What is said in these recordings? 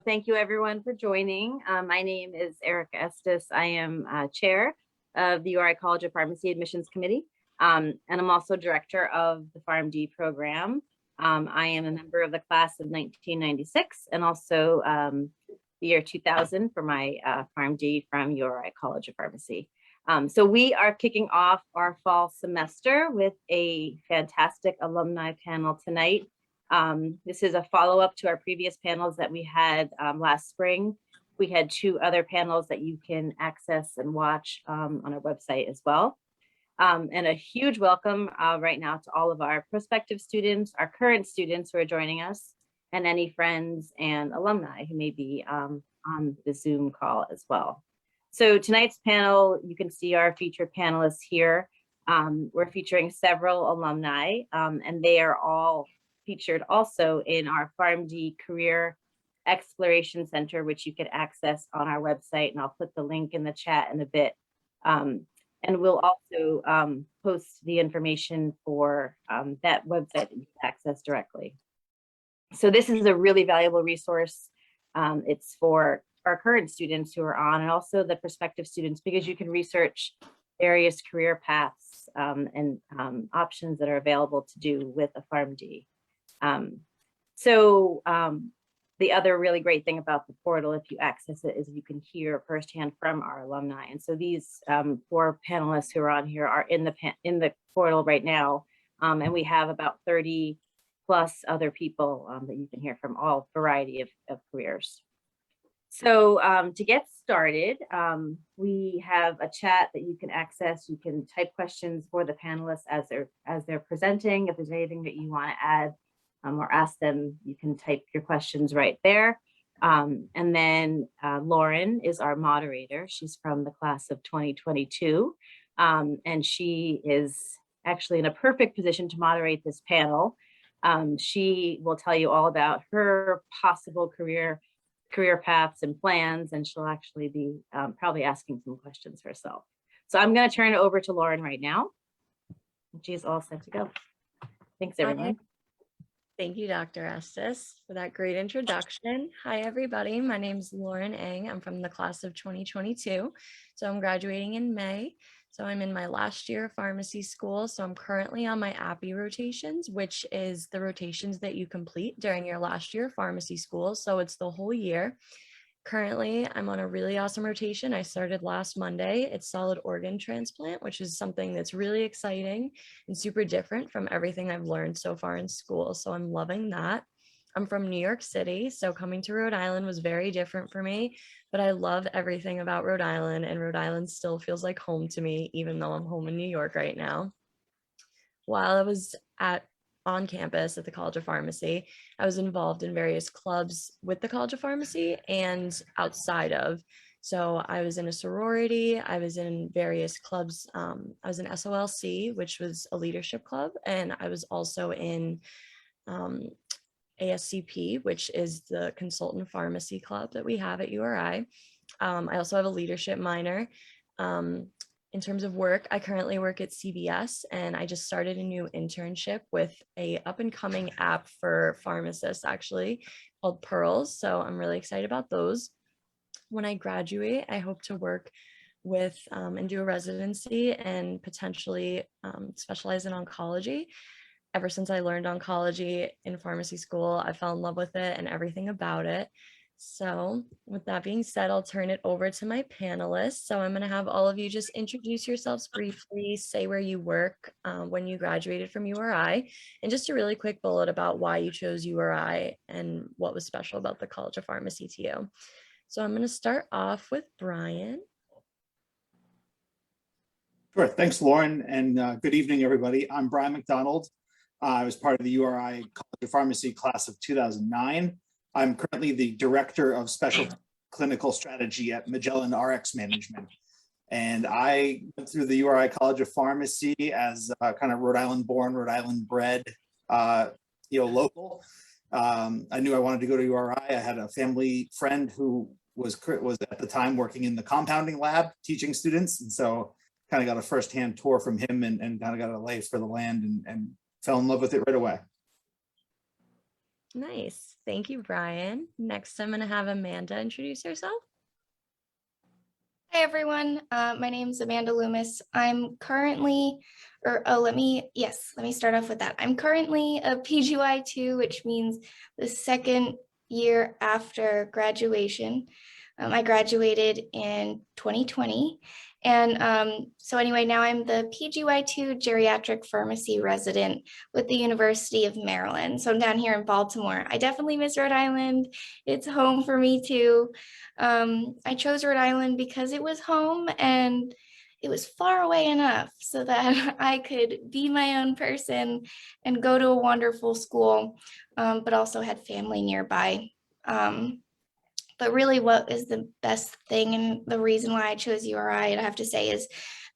Thank you everyone for joining. My name is Erica Estes. I am chair of the URI College of Pharmacy Admissions Committee, and I'm also director of the PharmD program. I am a member of the class of 1996 and also the year 2000 for my PharmD from URI College of Pharmacy. So we are kicking off our fall semester with a fantastic alumni panel tonight. This is a follow-up to our previous panels that we had last spring. We had 2 other panels that you can access and watch on our website as well. And a huge welcome right now to all of our prospective students, our current students who are joining us, and any friends and alumni who may be on the Zoom call as well. So tonight's panel, you can see our featured panelists here. We're featuring several alumni, and they are all featured also in our PharmD Career Exploration Center, which you can access on our website, and I'll put the link in the chat in a bit. And we'll also post the information for that website that you can access directly. So this is a really valuable resource. It's for our current students who are on, and also the prospective students, because you can research various career paths and options that are available to do with a PharmD. The other really great thing about the portal, if you access it, is you can hear firsthand from our alumni. And so these 4 panelists who are on here are in the portal right now, and we have about 30 plus other people that you can hear from, all variety of careers. So to get started, we have a chat that you can access. You can type questions for the panelists as they're presenting. If there's anything that you want to add or ask them, you can type your questions right there. And then Lauren is our moderator. She's from the class of 2022, and she is actually in a perfect position to moderate this panel. She will tell you all about her possible career paths and plans, and she'll actually be probably asking some questions herself. So I'm going to turn it over to Lauren right now. She's all set to go. Thanks, everyone. Thank you, Dr. Estes, for that great introduction. Hi, everybody. My name is Lauren Eng. I'm from the class of 2022. So I'm graduating in May. So I'm in my last year of pharmacy school. So I'm currently on my API rotations, which is the rotations that you complete during your last year of pharmacy school. So it's the whole year. Currently, I'm on a really awesome rotation. I started last Monday. It's solid organ transplant, which is something that's really exciting and super different from everything I've learned so far in school. So I'm loving that. I'm from New York City, so coming to Rhode Island was very different for me, but I love everything about Rhode Island, and Rhode Island still feels like home to me, even though I'm home in New York right now. While I was on campus at the College of Pharmacy, I was involved in various clubs with the College of Pharmacy and outside of. So I was in a sorority, I was in various clubs. I was in SOLC, which was a leadership club, and I was also in ASCP, which is the consultant pharmacy club that we have at URI. I also have a leadership minor. In terms of work, I currently work at CVS, and I just started a new internship with a up-and-coming app for pharmacists, actually, called Pearls. So I'm really excited about those. When I graduate, I hope to work with and do a residency and potentially specialize in oncology. Ever since I learned oncology in pharmacy school, I fell in love with it and everything about it. So with that being said, I'll turn it over to my panelists. So I'm going to have all of you just introduce yourselves briefly, say where you work when you graduated from URI, and just a really quick bullet about why you chose URI and what was special about the College of Pharmacy to you. So I'm going to start off with Bryan. Sure. Thanks, Lauren, and good evening, everybody. I'm Bryan McDonald. I was part of the URI College of Pharmacy class of 2009. I'm currently the Director of Special Clinical Strategy at Magellan Rx Management. And I went through the URI College of Pharmacy as kind of Rhode Island born, Rhode Island bred, local. I knew I wanted to go to URI. I had a family friend who was at the time working in the compounding lab teaching students. And so kind of got a firsthand tour from him and kind of got a lay for the land and fell in love with it right away. Nice. Thank you, Brian. Next, I'm going to have Amanda introduce herself. Hi everyone, my name is Amanda Loomis. I'm currently, let me start off with that. I'm currently a PGY2, which means the second year after graduation. I graduated in 2020. And so anyway, now I'm the PGY2 Geriatric Pharmacy resident with the University of Maryland. So I'm down here in Baltimore. I definitely miss Rhode Island. It's home for me too. I chose Rhode Island because it was home and it was far away enough so that I could be my own person and go to a wonderful school, but also had family nearby. But really what is the best thing and the reason why I chose URI, I have to say, is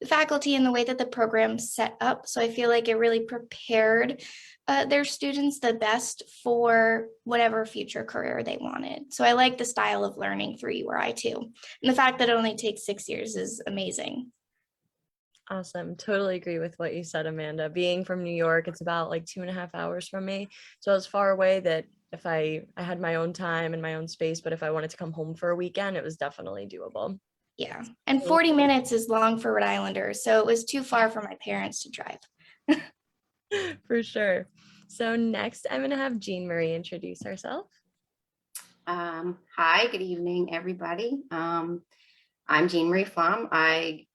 the faculty and the way that the program's set up. So I feel like it really prepared their students the best for whatever future career they wanted. So I like the style of learning through URI too. And the fact that it only takes 6 years is amazing. Awesome. Totally agree with what you said, Amanda. Being from New York, it's about like 2.5 hours from me. So it's far away that if I had my own time and my own space, but if I wanted to come home for a weekend, it was definitely doable. Yeah. And 40 minutes is long for Rhode Islanders. So it was too far for my parents to drive. For sure. So next, I'm going to have Jean Marie introduce herself. Hi, good evening, everybody. I'm Jean Marie Flom. I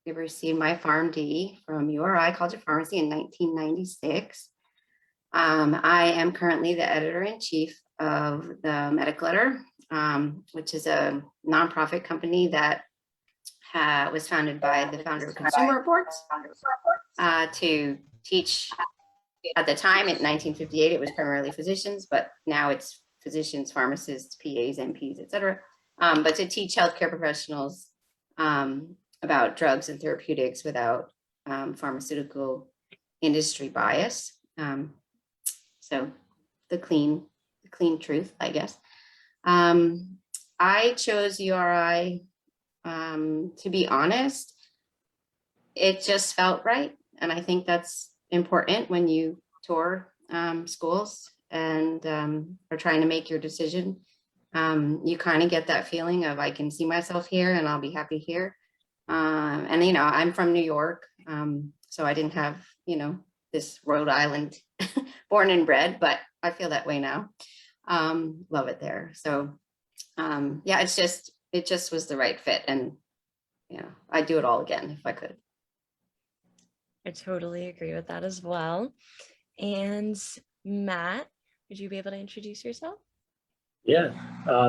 received my PharmD from URI College of Pharmacy in 1996. I am currently the editor-in-chief of the Medical Letter, which is a nonprofit company that was founded by the founder of Consumer Reports to teach. At the time, in 1958, it was primarily physicians, but now it's physicians, pharmacists, PAs, NPs, et cetera. But to teach healthcare professionals about drugs and therapeutics without pharmaceutical industry bias. So the clean truth, I guess. I chose URI, to be honest, it just felt right. And I think that's important when you tour schools and are trying to make your decision. You kind of get that feeling of I can see myself here and I'll be happy here. And, you know, I'm from New York, so I didn't have, you know, this Rhode Island born and bred, but I feel that way now. Love it there. So yeah, it just was the right fit. And, you know, I'd do it all again if I could. I totally agree with that as well. And Matt, would you be able to introduce yourself? Yeah,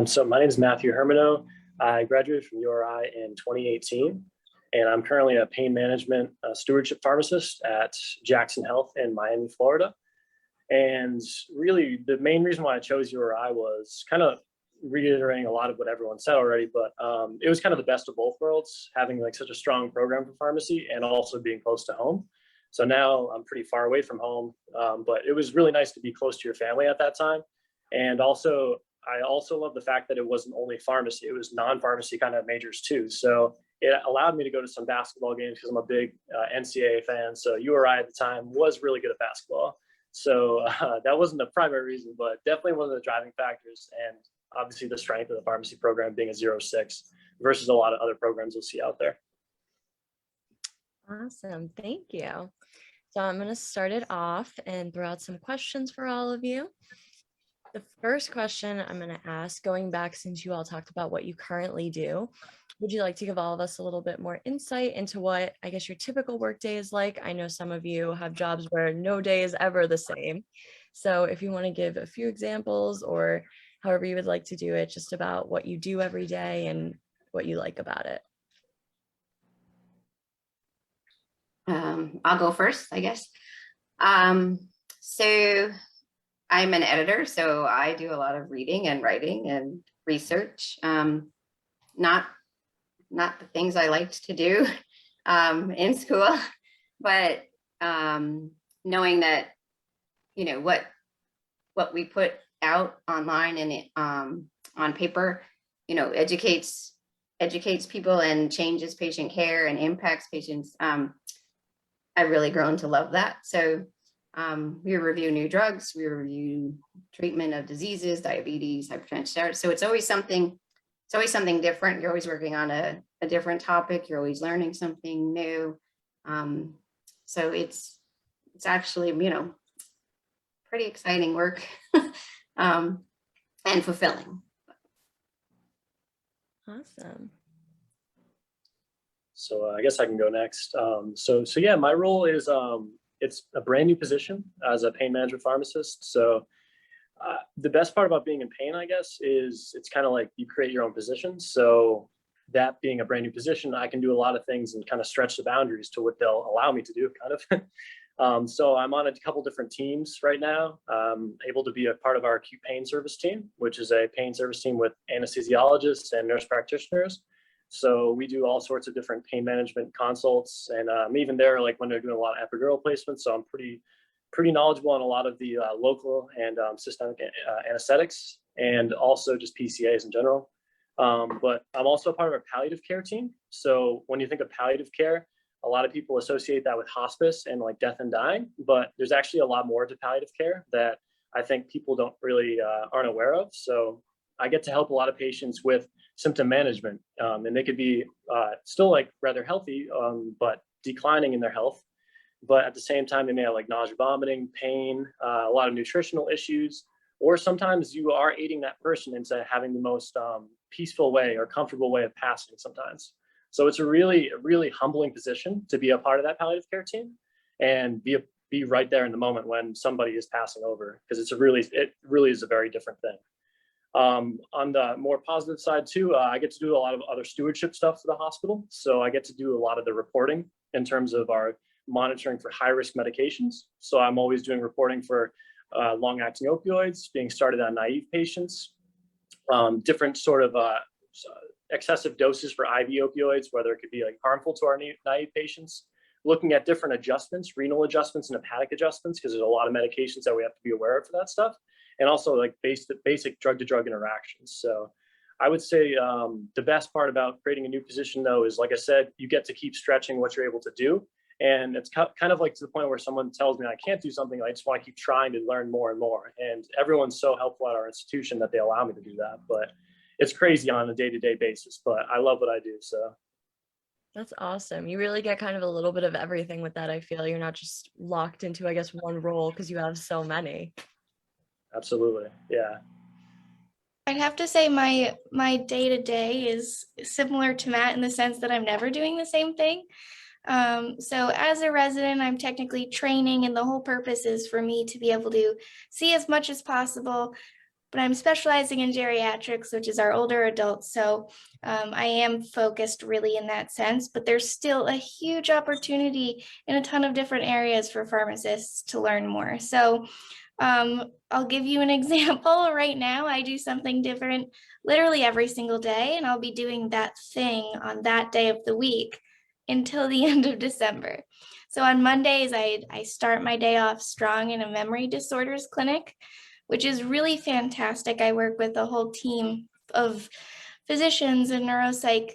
so my name is Matthew Hermano. I graduated from URI in 2018, and I'm currently a pain management stewardship pharmacist at Jackson Health in Miami, Florida. And really, the main reason why I chose URI was kind of reiterating a lot of what everyone said already, but it was kind of the best of both worlds, having like such a strong program for pharmacy and also being close to home. So now I'm pretty far away from home, but it was really nice to be close to your family at that time. And also, I also love the fact that it wasn't only pharmacy, it was non-pharmacy kind of majors too. So it allowed me to go to some basketball games because I'm a big NCAA fan. So URI at the time was really good at basketball. So that wasn't the primary reason, but definitely one of the driving factors. And obviously the strength of the pharmacy program being a 0.6 versus a lot of other programs you'll see out there. Awesome. Thank you. So I'm going to start it off and throw out some questions for all of you. The first question I'm going to ask, going back since you all talked about what you currently do, would you like to give all of us a little bit more insight into what I guess your typical workday is like? I know some of you have jobs where no day is ever the same. So if you want to give a few examples or however you would like to do it, just about what you do every day and what you like about it. I'll go first, I guess. So I'm an editor, so I do a lot of reading and writing and research. Not the things I liked to do in school, but knowing that, you know, what we put out online and on paper, you know, educates people and changes patient care and impacts patients. I've really grown to love that. So We review new drugs, we review treatment of diseases, diabetes, hypertension. So it's always something different. You're always working on a different topic. You're always learning something new. So it's actually, pretty exciting work and fulfilling. Awesome. So I guess I can go next. So yeah, my role is it's a brand new position as a pain management pharmacist. So the best part about being in pain, I guess, is it's kind of like you create your own position. So that being a brand new position, I can do a lot of things and kind of stretch the boundaries to what they'll allow me to do, kind of. So I'm on a couple different teams right now. Able to be a part of our acute pain service team, which is a pain service team with anesthesiologists and nurse practitioners. So we do all sorts of different pain management consults, and I'm even there like when they're doing a lot of epidural placements. So I'm pretty knowledgeable on a lot of the local and systemic anesthetics, and also just PCAs in general. But I'm also a part of our palliative care team. So when you think of palliative care, a lot of people associate that with hospice and like death and dying, but there's actually a lot more to palliative care that I think people don't really aren't aware of. So I get to help a lot of patients with symptom management, and they could be still like rather healthy, but declining in their health. But at the same time, they may have like nausea, vomiting, pain, a lot of nutritional issues, or sometimes you are aiding that person into having the most peaceful way or comfortable way of passing sometimes. So it's a really humbling position to be a part of that palliative care team and be right there in the moment when somebody is passing over, because it really is a very different thing. On the more positive side too, I get to do a lot of other stewardship stuff for the hospital. So I get to do a lot of the reporting in terms of our monitoring for high-risk medications. So I'm always doing reporting for long-acting opioids being started on naive patients, different sort of excessive doses for IV opioids, whether it could be like harmful to our naive patients, looking at different adjustments, renal adjustments and hepatic adjustments, because there's a lot of medications that we have to be aware of for that stuff, and also like basic drug-to-drug interactions. So I would say the best part about creating a new position, though, is, like I said, you get to keep stretching what you're able to do. And it's kind of like to the point where someone tells me I can't do something, I just want to keep trying to learn more and more. And everyone's so helpful at our institution that they allow me to do that. But it's crazy on a day-to-day basis, but I love what I do. So That's awesome. You really get kind of a little bit of everything with that. I feel you're not just locked into, I guess, one role because you have so many. absolutely. Yeah. I'd have to say my day-to-day is similar to Matt in the sense that I'm never doing the same thing. So as a resident, I'm technically training, and the whole purpose is for me to be able to see as much as possible, but I'm specializing in geriatrics, which is our older adults. So I am focused really in that sense, but there's still a huge opportunity in a ton of different areas for pharmacists to learn more. So I'll give you an example. Right now, I do something different literally every single day, and I'll be doing that thing on that day of the week until the end of December. So on Mondays, I start my day off strong in a memory disorders clinic, which is really fantastic. I work with a whole team of physicians and neuropsych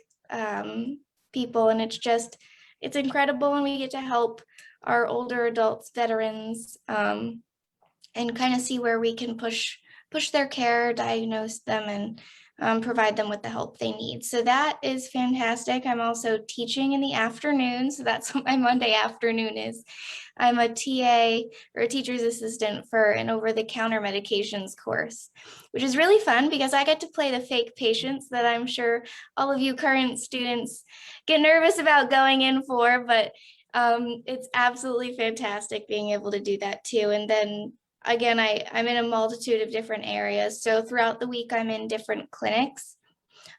people, and it's incredible. And we get to help our older adults, veterans, and kind of see where we can push their care, diagnose them, and provide them with the help they need. So that is fantastic. I'm also teaching in the afternoon. So that's what my Monday afternoon is. I'm a TA, or a teacher's assistant, for an over-the-counter medications course, which is really fun because I get to play the fake patients that I'm sure all of you current students get nervous about going in for, but it's absolutely fantastic being able to do that too. And then again, I'm in a multitude of different areas. So throughout the week, I'm in different clinics.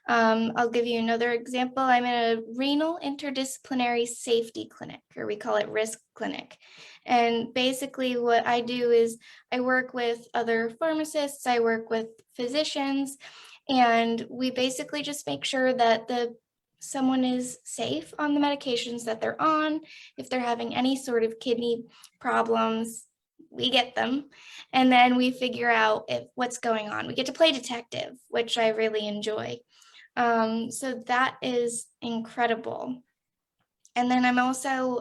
I'll give you another example. I'm in a renal interdisciplinary safety clinic, or we call it risk clinic. And basically what I do is I work with other pharmacists, I work with physicians, and we basically just make sure that someone is safe on the medications that they're on. If they're having any sort of kidney problems, we get them, and then we figure out what's going on. We get to play detective, which I really enjoy. So that is incredible. And then I'm also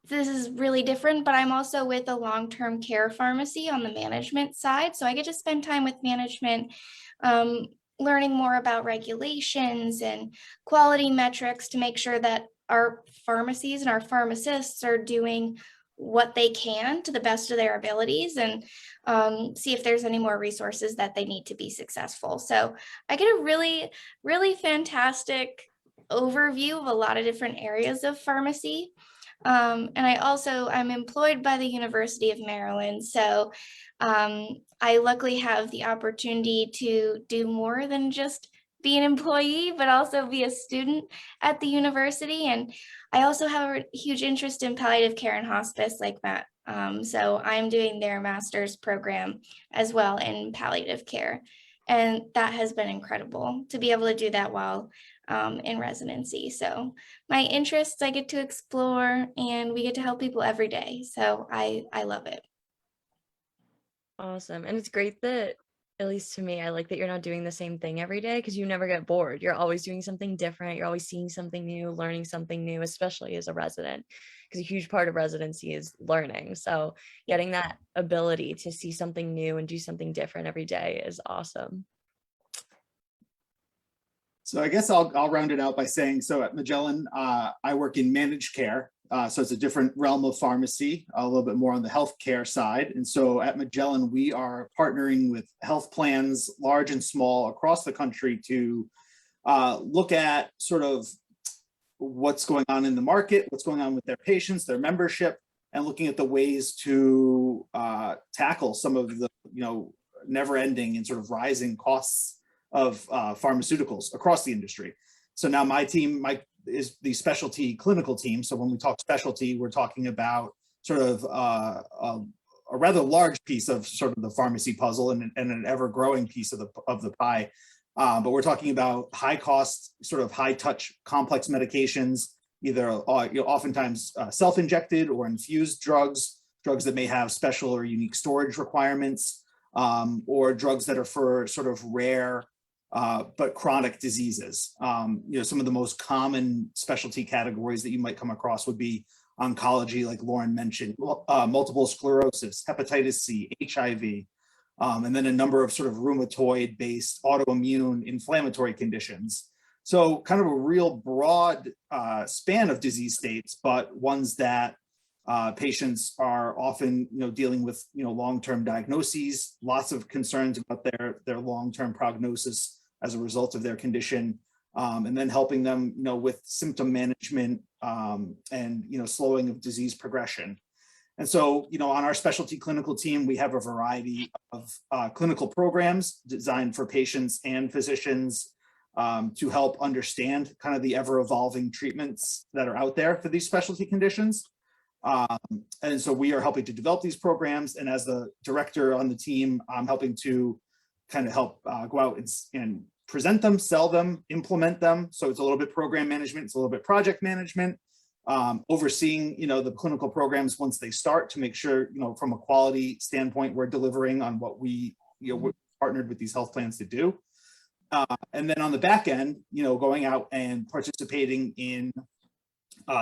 this is really different, but I'm also with a long-term care pharmacy on the management side. So I get to spend time with management, learning more about regulations and quality metrics to make sure that our pharmacies and our pharmacists are doing what they can to the best of their abilities, and see if there's any more resources that they need to be successful. So I get a really, really fantastic overview of a lot of different areas of pharmacy. And I'm employed by the University of Maryland. So I luckily have the opportunity to do more than just be an employee, but also be a student at the university. And I also have a huge interest in palliative care and hospice like Matt. So I'm doing their master's program as well in palliative care. And that has been incredible to be able to do that while in residency. So my interests I get to explore, and we get to help people every day. So I love it. Awesome. And it's great that, at least to me, I like that you're not doing the same thing every day, because you never get bored. You're always doing something different. You're always seeing something new, learning something new, especially as a resident, because a huge part of residency is learning. So getting that ability to see something new and do something different every day is awesome. So I guess I'll round it out by saying, so at Magellan, I work in managed care. So it's a different realm of pharmacy, a little bit more on the healthcare side. And so at Magellan, we are partnering with health plans, large and small, across the country to look at sort of what's going on in the market, what's going on with their patients, their membership, and looking at the ways to tackle some of the never-ending and sort of rising costs of pharmaceuticals across the industry. So now my team is the specialty clinical team. So when we talk specialty, we're talking about sort of a rather large piece of sort of the pharmacy puzzle, and an ever-growing piece of the pie. But we're talking about high cost, sort of high touch, complex medications, either oftentimes self-injected or infused drugs that may have special or unique storage requirements, or drugs that are for sort of rare but chronic diseases. Some of the most common specialty categories that you might come across would be oncology, like Lauren mentioned, multiple sclerosis, hepatitis C, HIV, and then a number of sort of rheumatoid-based autoimmune inflammatory conditions. So kind of a real broad span of disease states, but ones that patients are often dealing with long-term diagnoses, lots of concerns about their long-term prognosis as a result of their condition, and then helping them with symptom management and slowing of disease progression. And so on our specialty clinical team, we have a variety of clinical programs designed for patients and physicians to help understand kind of the ever-evolving treatments that are out there for these specialty conditions. And so we are helping to develop these programs. And as the director on the team, I'm helping to kind of help go out and present them, sell them, implement them. So it's a little bit program management, it's a little bit project management, overseeing, the clinical programs once they start to make sure, from a quality standpoint, we're delivering on what we're partnered with these health plans to do. And then on the back end, going out and participating in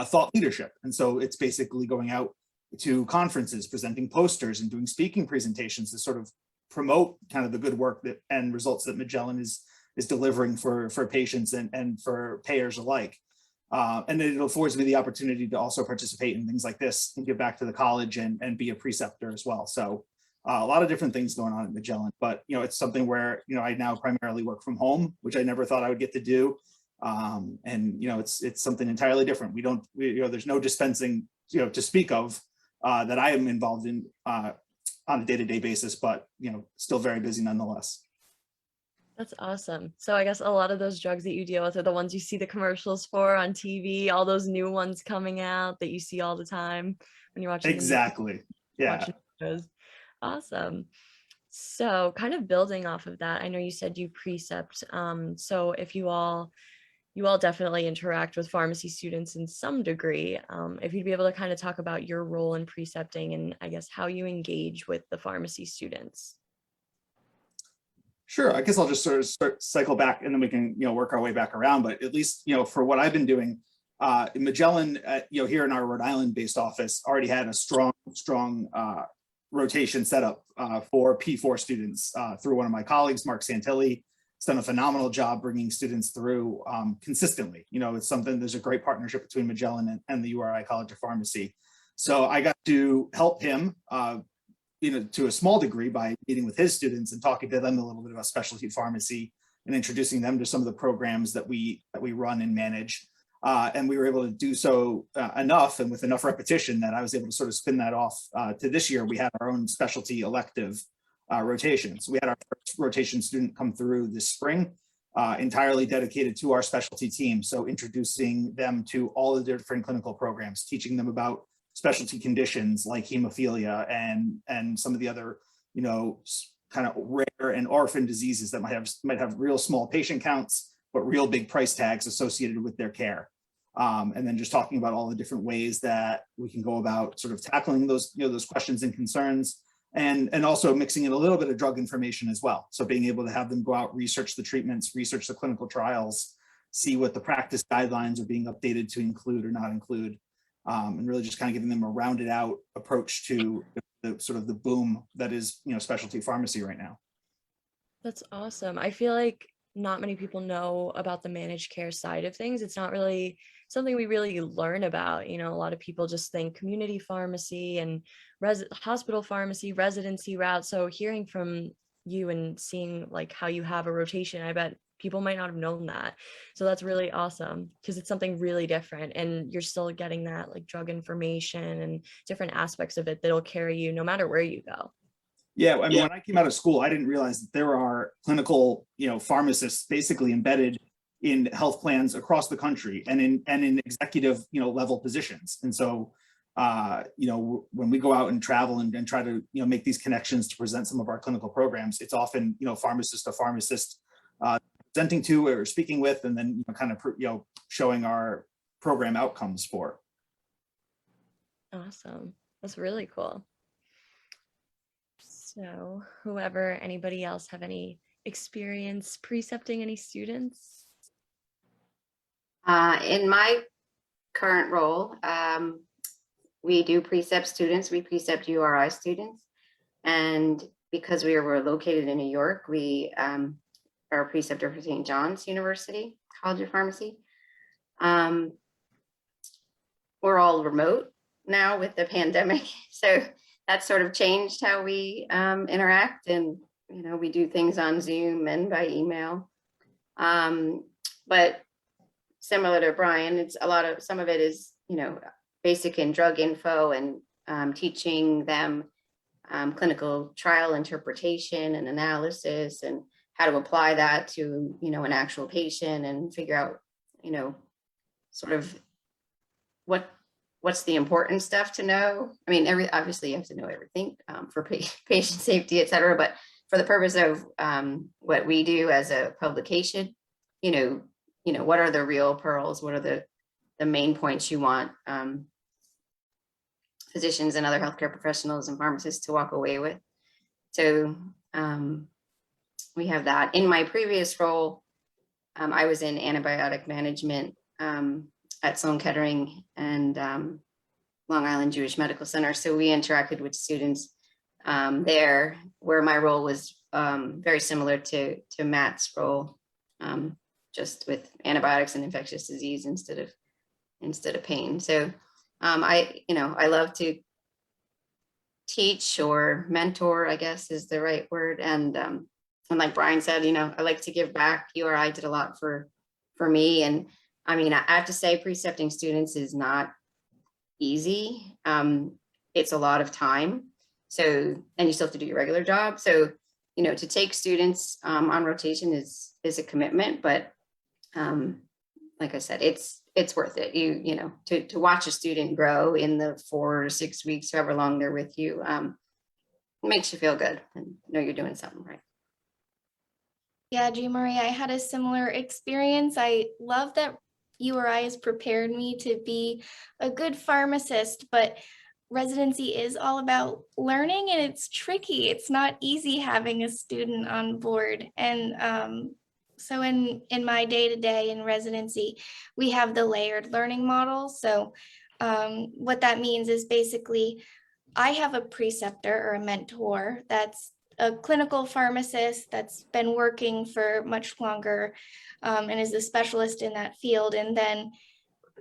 thought leadership. And so it's basically going out to conferences, presenting posters and doing speaking presentations to sort of promote kind of the good work and results that Magellan is delivering for patients and for payers alike. And it affords me the opportunity to also participate in things like this and give back to the college and be a preceptor as well. So a lot of different things going on at Magellan, but it's something where I now primarily work from home, which I never thought I would get to do. And it's something entirely different. There's no dispensing to speak of that I am involved in on a day-to-day basis, but still very busy nonetheless. That's awesome. So I guess a lot of those drugs that you deal with are the ones you see the commercials for on TV, all those new ones coming out that you see all the time when you're watching. Exactly. Yeah. Shows. Awesome. So kind of building off of that, I know you said you precept. So if you all definitely interact with pharmacy students in some degree. If you'd be able to kind of talk about your role in precepting and I guess how you engage with the pharmacy students. Sure. I guess I'll just sort of cycle back and then we can, work our way back around. But at least, for what I've been doing, Magellan, here in our Rhode Island based office already had a strong rotation set up for P4 students through one of my colleagues, Mark Santilli. He's done a phenomenal job bringing students through consistently. It's something, there's a great partnership between Magellan and the URI College of Pharmacy. So I got to help him, to a small degree by meeting with his students and talking to them a little bit about specialty pharmacy and introducing them to some of the programs that we run and manage. And we were able to do so enough and with enough repetition that I was able to sort of spin that off to this year. We had our own specialty elective rotations. We had our first rotation student come through this spring, entirely dedicated to our specialty team. So introducing them to all the different clinical programs, teaching them about specialty conditions like hemophilia and some of the other, kind of rare and orphan diseases that might have real small patient counts, but real big price tags associated with their care. And then just talking about all the different ways that we can go about sort of tackling those, those questions and concerns, and also mixing in a little bit of drug information as well. So being able to have them go out, research the treatments, research the clinical trials, see what the practice guidelines are being updated to include or not include, and really just kind of giving them a rounded out approach to the sort of the boom that is, specialty pharmacy right now. That's awesome. I feel like not many people know about the managed care side of things. It's not really something we really learn about. A lot of people just think community pharmacy and hospital pharmacy, residency route. So hearing from you and seeing like how you have a rotation, I bet people might not have known that. So that's really awesome because it's something really different and you're still getting that like drug information and different aspects of it that'll carry you no matter where you go. Yeah, I mean, when I came out of school, I didn't realize that there are clinical, pharmacists basically embedded in health plans across the country and in executive, level positions. And so, when we go out and travel and try to, make these connections to present some of our clinical programs, it's often, pharmacist to pharmacist presenting to or speaking with, and then kind of, showing our program outcomes for. Awesome. That's really cool. So anybody else have any experience precepting any students? In my current role, we do precept students, we precept URI students. And because we were located in New York, we are a preceptor for St. John's University College of Pharmacy. We're all remote now with the pandemic. So that sort of changed how we interact, and we do things on Zoom and by email. But similar to Bryan, it's some of it is basic in drug info and teaching them clinical trial interpretation and analysis and how to apply that to an actual patient and figure out sort of what's the important stuff to know. I mean, obviously you have to know everything for patient safety, et cetera, but for the purpose of what we do as a publication, what are the real pearls? What are the main points you want physicians and other healthcare professionals and pharmacists to walk away with? So we have that. In my previous role, I was in antibiotic management at Sloan Kettering and Long Island Jewish Medical Center. So we interacted with students there, where my role was very similar to Matt's role, just with antibiotics and infectious disease instead of pain. So I love to teach or mentor, I guess is the right word. And like Bryan said, I like to give back. URI did a lot for me. And I mean, I have to say precepting students is not easy. It's a lot of time. So, and you still have to do your regular job. So, to take students on rotation is a commitment, but like I said, it's worth it. To watch a student grow in the 4 to 6 weeks, however long they're with you, makes you feel good and know you're doing something right. Yeah, Jean Marie, I had a similar experience. I love that URI has prepared me to be a good pharmacist, but residency is all about learning and it's tricky. It's not easy having a student on board. And So in my day-to-day in residency, we have the layered learning model. So what that means is basically I have a preceptor or a mentor that's a clinical pharmacist that's been working for much longer and is a specialist in that field. And then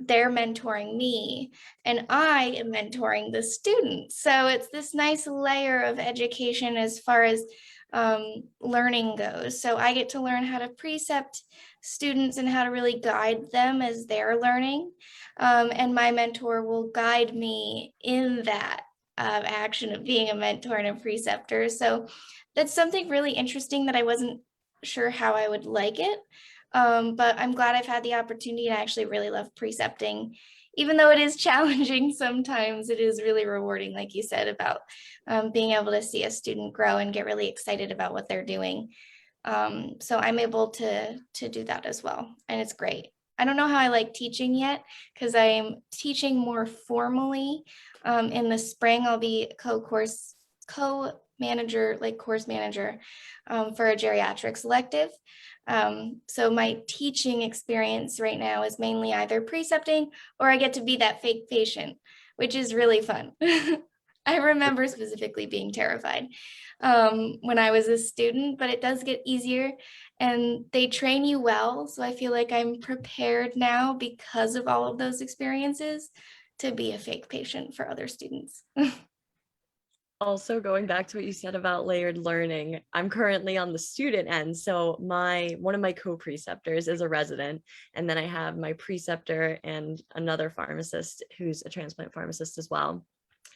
they're mentoring me and I am mentoring the students. So it's this nice layer of education as far as learning goes. So I get to learn how to precept students and how to really guide them as they're learning. And my mentor will guide me in that action of being a mentor and a preceptor. So that's something really interesting that I wasn't sure how I would like it. But I'm glad I've had the opportunity, and I actually really love precepting. Even though it is challenging sometimes, it is really rewarding, like you said, about being able to see a student grow and get really excited about what they're doing. So I'm able to do that as well, and it's great. I don't know how I like teaching yet because I'm teaching more formally. In the spring, I'll be course manager for a geriatrics elective. So my teaching experience right now is mainly either precepting or I get to be that fake patient, which is really fun. I remember specifically being terrified when I was a student, but it does get easier and they train you well. So I feel like I'm prepared now because of all of those experiences to be a fake patient for other students. Also, going back to what you said about layered learning, I'm currently on the student end. So one of my co-preceptors is a resident, and then I have my preceptor and another pharmacist who's a transplant pharmacist as well.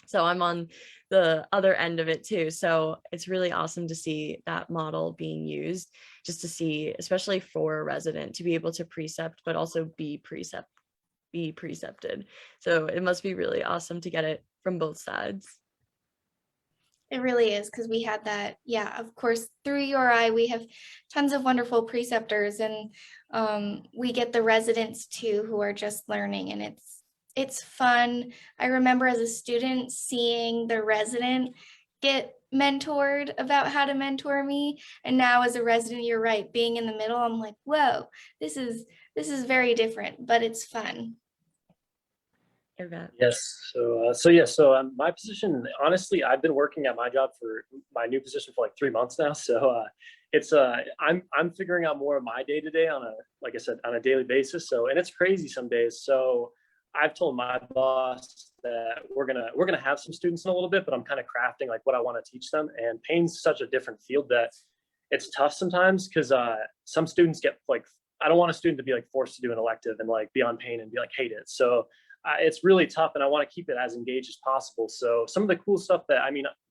So I'm on the other end of it too. So it's really awesome to see that model being used, just to see, especially for a resident, to be able to precept, but also be precepted. So it must be really awesome to get it from both sides. It really is, because we had that, yeah, of course, through URI, we have tons of wonderful preceptors, and we get the residents too who are just learning, and it's fun. I remember as a student seeing the resident get mentored about how to mentor me, and now as a resident, you're right, being in the middle, I'm like, whoa, this is very different, but it's fun. Yes. So my position, honestly, I've been working at my job for my new position for like 3 months now. So I'm figuring out more of my day to day like I said, on a daily basis. So, and it's crazy some days. So I've told my boss that we're gonna have some students in a little bit, but I'm kind of crafting like what I want to teach them. And pain's such a different field that it's tough sometimes because some students get like, I don't want a student to be like forced to do an elective and like be on pain and be like hate it. So it's really tough, and I want to keep it as engaged as possible. So some of the cool stuff that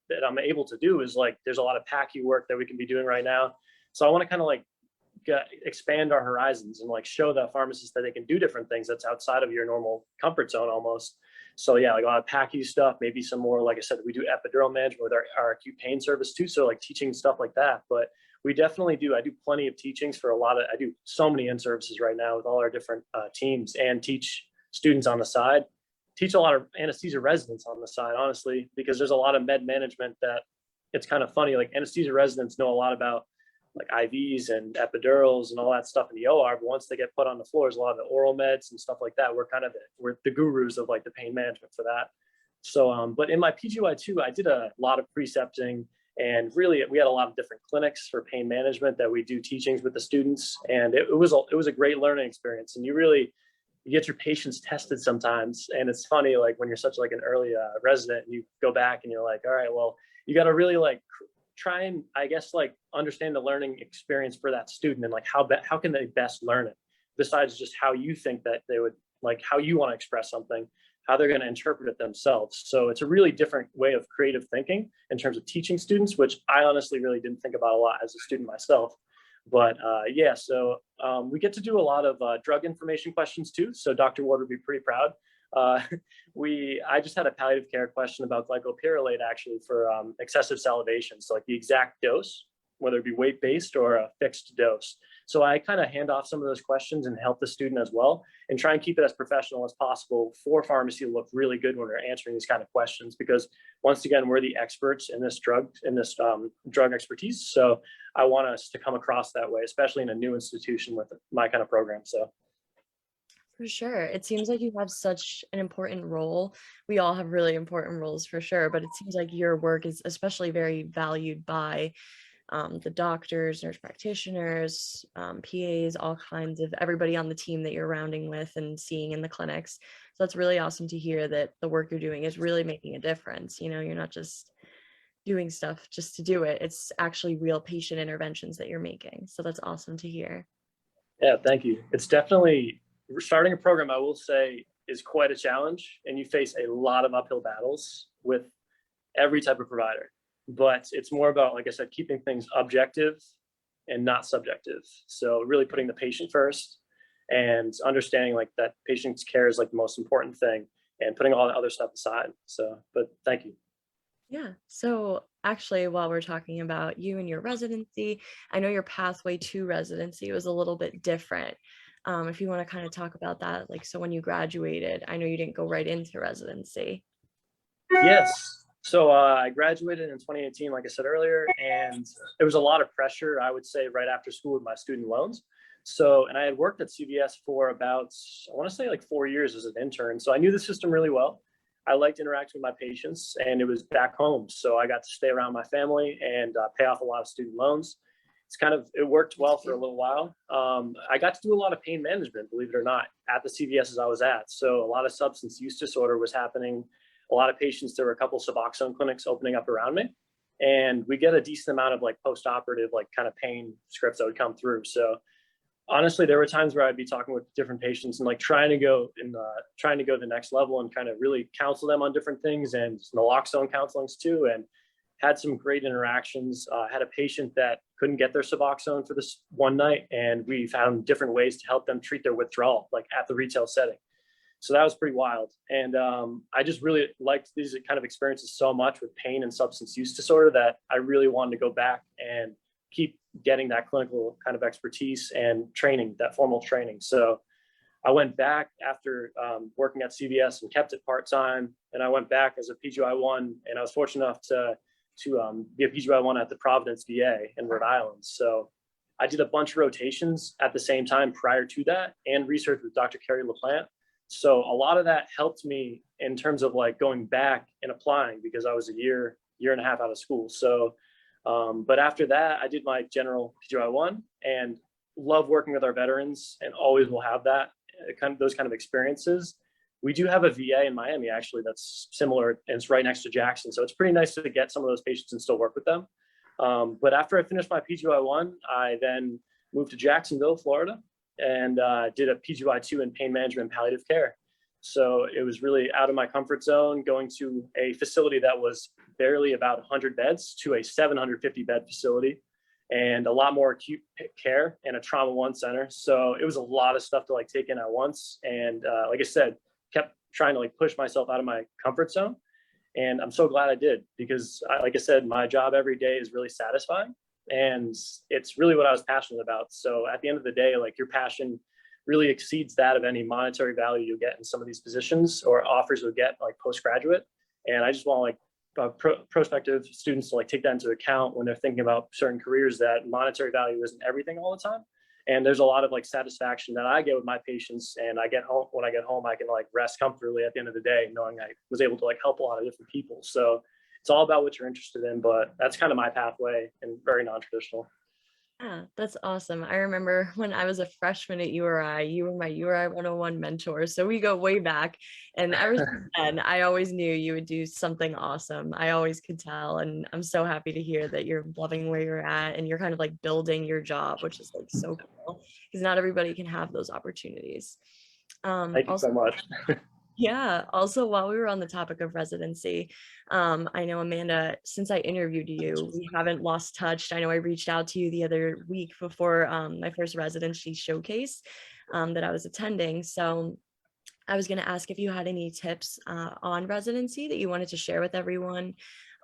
that I'm able to do is like there's a lot of PACU work that we can be doing right now. So I want to kind of like expand our horizons and like show the pharmacists that they can do different things that's outside of your normal comfort zone almost. So yeah, like a lot of PACU stuff, maybe some more, like I said, we do epidural management with our acute pain service too. So like teaching stuff like that, but we definitely do. I do plenty of teachings for I do so many in-services right now with all our different teams, and teach students on the side, teach a lot of anesthesia residents on the side, honestly, because there's a lot of med management that it's kind of funny. Like anesthesia residents know a lot about like IVs and epidurals and all that stuff in the OR, but once they get put on the floors, a lot of the oral meds and stuff like that, we're the gurus of like the pain management for that. So, but in my PGY2, I did a lot of precepting, and really we had a lot of different clinics for pain management that we do teachings with the students, and it was a great learning experience. And you get your patients tested sometimes, and it's funny, like when you're such like an early resident, and you go back and you're like, all right, well, you got to really like try and I guess like understand the learning experience for that student, and like how can they best learn it, besides just how you think that they would, like how you want to express something, how they're going to interpret it themselves. So it's a really different way of creative thinking in terms of teaching students, which I honestly really didn't think about a lot as a student myself. But yeah, so we get to do a lot of drug information questions too. So Dr. Ward would be pretty proud. I just had a palliative care question about glycopyrrolate actually for excessive salivation. So like the exact dose, whether it be weight-based or a fixed dose. So I kind of hand off some of those questions and help the student as well, and try and keep it as professional as possible for pharmacy to look really good when we're answering these kind of questions, because once again, we're the experts in this drug expertise. So I want us to come across that way, especially in a new institution with my kind of program. So. For sure. It seems like you have such an important role. We all have really important roles for sure, but it seems like your work is especially very valued by the doctors, nurse practitioners, PAs, all kinds of everybody on the team that you're rounding with and seeing in the clinics. So it's really awesome to hear that the work you're doing is really making a difference. You know, you're not just doing stuff just to do it. It's actually real patient interventions that you're making. So that's awesome to hear. Yeah, thank you. It's definitely, starting a program, I will say, is quite a challenge, and you face a lot of uphill battles with every type of provider. But it's more about, like I said, keeping things objective and not subjective. So really putting the patient first and understanding like that patient's care is like the most important thing, and putting all the other stuff aside. So, but thank you. Yeah. So actually, while we're talking about you and your residency, I know your pathway to residency was a little bit different. If you want to kind of talk about that, like, so when you graduated, I know you didn't go right into residency. Yes. So I graduated in 2018, like I said earlier, and there was a lot of pressure, I would say, right after school with my student loans. So, and I had worked at CVS for about, I want to say like 4 years as an intern. So I knew the system really well. I liked interacting with my patients, and it was back home. So I got to stay around my family and pay off a lot of student loans. It worked well for a little while. I got to do a lot of pain management, believe it or not, at the CVSs I was at. So a lot of substance use disorder was happening. A lot of patients, there were a couple of Suboxone clinics opening up around me. And we get a decent amount of like post-operative, like kind of pain scripts that would come through. So honestly, there were times where I'd be talking with different patients and like trying to go the next level and kind of really counsel them on different things, and naloxone counselings too. And had some great interactions. Had a patient that couldn't get their Suboxone for this one night, and we found different ways to help them treat their withdrawal, like at the retail setting. So that was pretty wild. And I just really liked these kind of experiences so much with pain and substance use disorder that I really wanted to go back and keep getting that clinical kind of expertise and training, that formal training. So I went back after working at CVS and kept it part-time. And I went back as a PGY1, and I was fortunate enough to be a PGY1 at the Providence VA in Rhode Island. So I did a bunch of rotations at the same time prior to that, and research with Dr. Carrie LaPlante. So a lot of that helped me in terms of like going back and applying, because I was a year and a half out of school. So, but after that, I did my general PGY1 and love working with our veterans, and always will have that those kind of experiences. We do have a VA in Miami, actually, that's similar, and it's right next to Jackson. So it's pretty nice to get some of those patients and still work with them. But after I finished my PGY1, I then moved to Jacksonville, Florida, and did a PGY2 in pain management and palliative care. So it was really out of my comfort zone, going to a facility that was barely about 100 beds to a 750 bed facility, and a lot more acute care and a trauma 1 center. So it was a lot of stuff to like take in at once. And like I said, kept trying to like push myself out of my comfort zone. And I'm so glad I did, because like I said, my job every day is really satisfying, and it's really what I was passionate about. So at the end of the day, like your passion really exceeds that of any monetary value you'll get in some of these positions or offers you'll get like postgraduate. And I just want like prospective students to like take that into account when they're thinking about certain careers, that monetary value isn't everything all the time. And there's a lot of like satisfaction that I get with my patients, and I get home, when I get home, I can like rest comfortably at the end of the day, knowing I was able to like help a lot of different people. So it's all about what you're interested in, but that's kind of my pathway, and very non-traditional. Yeah, that's awesome. I remember when I was a freshman at URI, you were my URI 101 mentor. So we go way back. And ever since then, I always knew you would do something awesome. I always could tell. And I'm so happy to hear that you're loving where you're at, and you're kind of like building your job, which is like so cool, because not everybody can have those opportunities. Thank you so much. Yeah. Also, while we were on the topic of residency, I know, Amanda, since I interviewed you, we haven't lost touch. I know I reached out to you the other week before my first residency showcase that I was attending. So I was going to ask if you had any tips on residency that you wanted to share with everyone,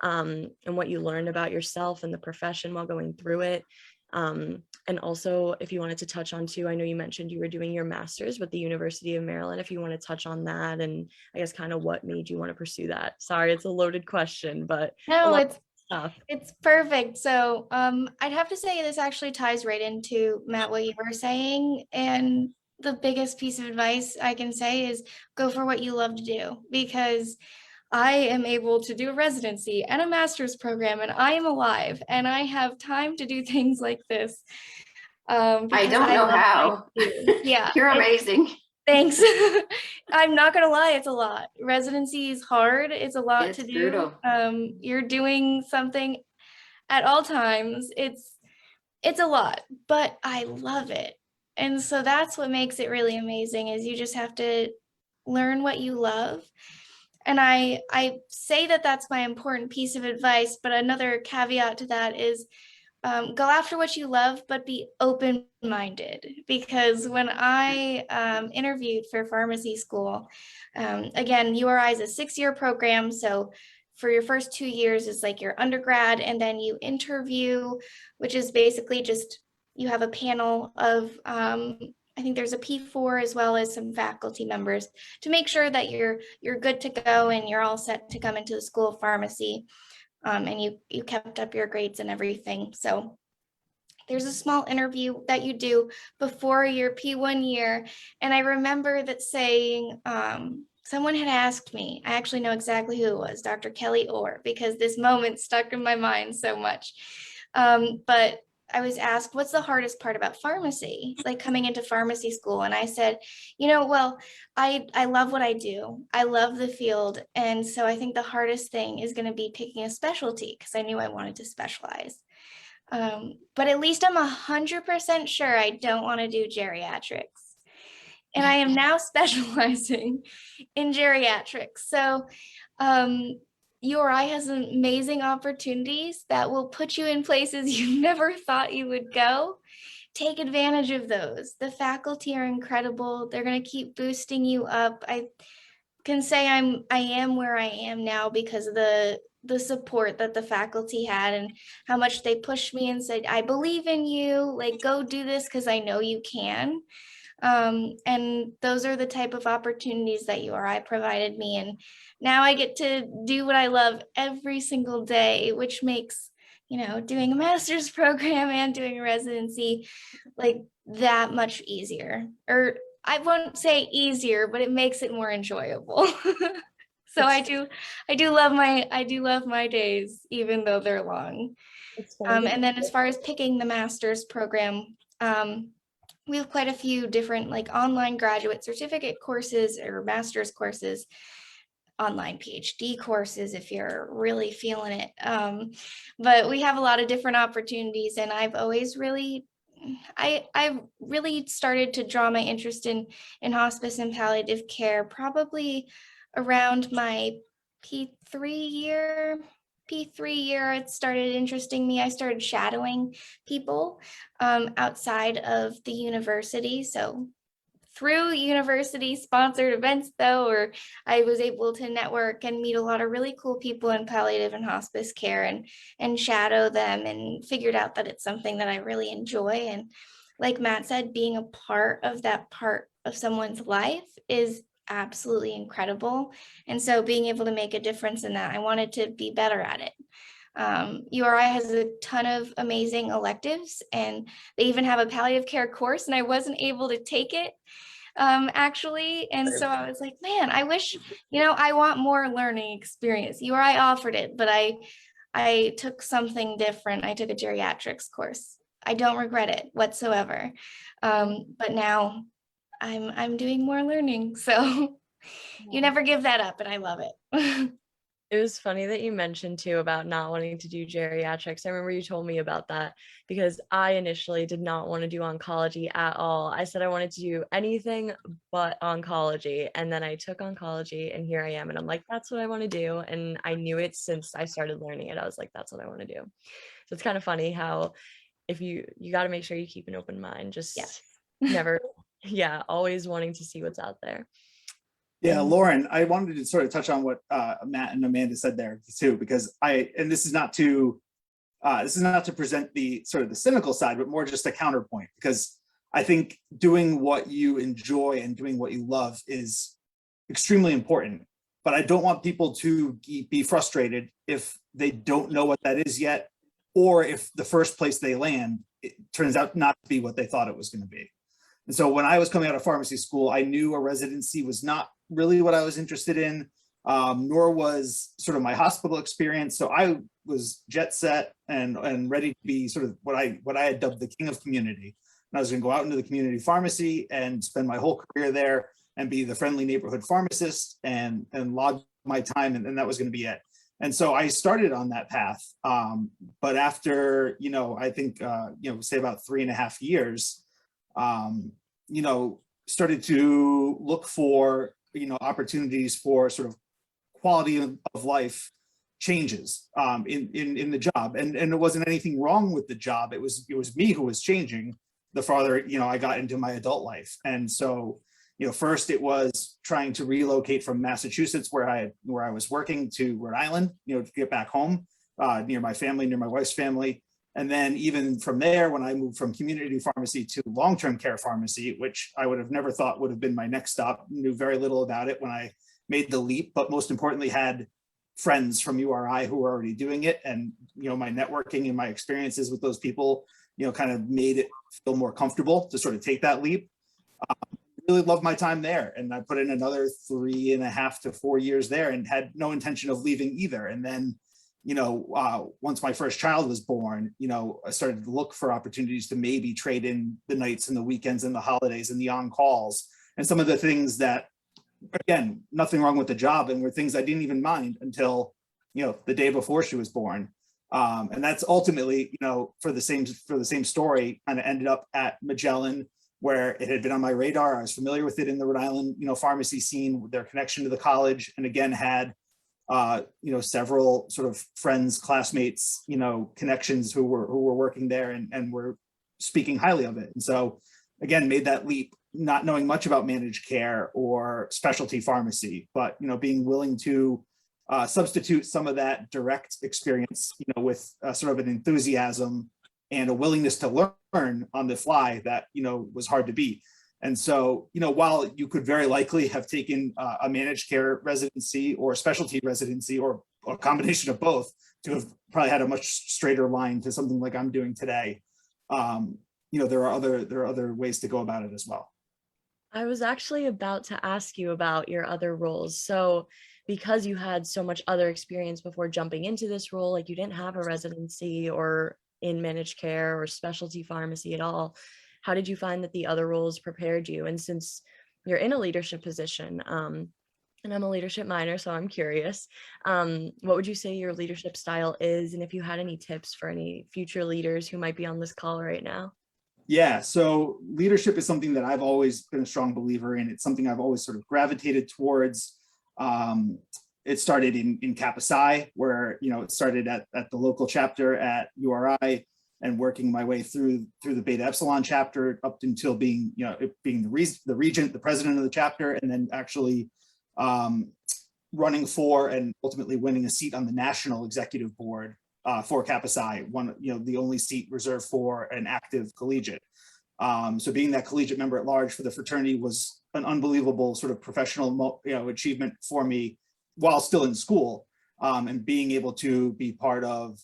and what you learned about yourself and the profession while going through it. And also, if you wanted to touch on too, I know you mentioned you were doing your master's with the University of Maryland. If you want to touch on that, and I guess kind of what made you want to pursue that. Sorry, it's a loaded question, but a No, lot of stuff. it's perfect. So I'd have to say this actually ties right into, Matt, what you were saying. And the biggest piece of advice I can say is go for what you love to do, because I am able to do a residency and a master's program, and I am alive and I have time to do things like this. I Because don't know love what I how. do. Yeah. You're amazing. Thanks. I'm not gonna lie, it's a lot. Residency is hard. It's a lot It's to do. brutal. You're doing something at all times. It's a lot, but I love it. And so that's what makes it really amazing, is you just have to learn what you love. And I say that that's my important piece of advice, but another caveat to that is go after what you love, but be open-minded. Because when I interviewed for pharmacy school, again, URI is a 6-year program. So for your first 2 years is like your undergrad, and then you interview, which is basically just, you have a panel of, I think there's a P4 as well as some faculty members to make sure that you're good to go and you're all set to come into the School of Pharmacy. And you kept up your grades and everything. So there's a small interview that you do before your P1 year. And I remember that saying, someone had asked me, I actually know exactly who it was, Dr. Kelly Orr, because this moment stuck in my mind so much. But I was asked, what's the hardest part about pharmacy, like coming into pharmacy school? And I said, well, I love what I do. I love the field. And so I think the hardest thing is going to be picking a specialty, because I knew I wanted to specialize. But at least I'm 100% sure I don't want to do geriatrics. And I am now specializing in geriatrics. So URI has amazing opportunities that will put you in places you never thought you would go. Take advantage of those. The faculty are incredible. They're going to keep boosting you up. I can say I am where I am now because of the support that the faculty had, and how much they pushed me and said, I believe in you, like, go do this because I know you can. And those are the type of opportunities that URI provided me. And now I get to do what I love every single day, which makes, doing a master's program and doing a residency like that much easier. Or I won't say easier, but it makes it more enjoyable. So I do love my days, even though they're long. And then as far as picking the master's program, we have quite a few different like online graduate certificate courses or master's courses, online PhD courses if you're really feeling it. But we have a lot of different opportunities, and I've always really started to draw my interest in hospice and palliative care probably around my P3 year, it started interesting me. I started shadowing people outside of the university. So through university sponsored events though, or I was able to network and meet a lot of really cool people in palliative and hospice care and shadow them, and figured out that it's something that I really enjoy. And like Matt said, being a part of that part of someone's life is absolutely incredible. And so being able to make a difference in that, I wanted to be better at it. URI has a ton of amazing electives, and they even have a palliative care course, and I wasn't able to take it actually. And so I was like, man, I wish, I want more learning experience. URI offered it, but I took something different. I took a geriatrics course. I don't regret it whatsoever. But now I'm doing more learning. So you never give that up, and I love it. It was funny that you mentioned too about not wanting to do geriatrics. I remember you told me about that, because I initially did not want to do oncology at all. I said I wanted to do anything but oncology. And then I took oncology, and here I am. And I'm like, that's what I want to do. And I knew it since I started learning it. I was like, that's what I want to do. So it's kind of funny how if you got to make sure you keep an open mind, just never, always wanting to see what's out there. Yeah, Lauren, I wanted to sort of touch on what Matt and Amanda said there too, because and this is not to this is not to present the sort of the cynical side, but more just a counterpoint, because I think doing what you enjoy and doing what you love is extremely important. But I don't want people to be frustrated if they don't know what that is yet, or if the first place they land, it turns out not to be what they thought it was going to be. And so when I was coming out of pharmacy school, I knew a residency was not really what I was interested in, nor was sort of my hospital experience. So I was jet set and ready to be sort of what I had dubbed the king of community. And I was going to go out into the community pharmacy and spend my whole career there and be the friendly neighborhood pharmacist and log my time, and that was going to be it. And so I started on that path. But after, I think, say about 3.5 years, started to look for, opportunities for sort of quality of life changes in the job. And it wasn't anything wrong with the job. It was me who was changing the farther, I got into my adult life. And so, first it was trying to relocate from Massachusetts, where I was working, to Rhode Island, to get back home, near my family, near my wife's family. And then even from there, when I moved from community pharmacy to long-term care pharmacy, which I would have never thought would have been my next stop, knew very little about it when I made the leap, but most importantly had friends from URI who were already doing it. And, my networking and my experiences with those people, kind of made it feel more comfortable to sort of take that leap. Really loved my time there. And I put in another 3.5 to 4 years there and had no intention of leaving either. And then, once my first child was born, I started to look for opportunities to maybe trade in the nights and the weekends and the holidays and the on-calls and some of the things that, again, nothing wrong with the job, and were things I didn't even mind until, the day before she was born. And that's ultimately, for the same story, kind of ended up at Magellan, where it had been on my radar. I was familiar with it in the Rhode Island, pharmacy scene, with their connection to the college, and again had, several sort of friends, classmates, connections who were working there and were speaking highly of it. And so, again, made that leap, not knowing much about managed care or specialty pharmacy, but being willing to substitute some of that direct experience, with sort of an enthusiasm and a willingness to learn on the fly that, was hard to beat. And so, while you could very likely have taken a managed care residency or a specialty residency or a combination of both to have probably had a much straighter line to something like I'm doing today, there are other ways to go about it as well. I was actually about to ask you about your other roles. So because you had so much other experience before jumping into this role, like you didn't have a residency or in managed care or specialty pharmacy at all, how did you find that the other roles prepared you? And since you're in a leadership position, and I'm a leadership minor, so I'm curious, what would you say your leadership style is? And if you had any tips for any future leaders who might be on this call right now? Yeah, so leadership is something that I've always been a strong believer in. It's something I've always sort of gravitated towards. It started in Kappa Psi, where, it started at the local chapter at URI, and working my way through the Beta Epsilon chapter up until being, being the regent, the president of the chapter, and then actually running for and ultimately winning a seat on the national executive board for Kappa Psi, the only seat reserved for an active collegiate. So being that collegiate member at large for the fraternity was an unbelievable sort of professional, achievement for me while still in school, and being able to be part of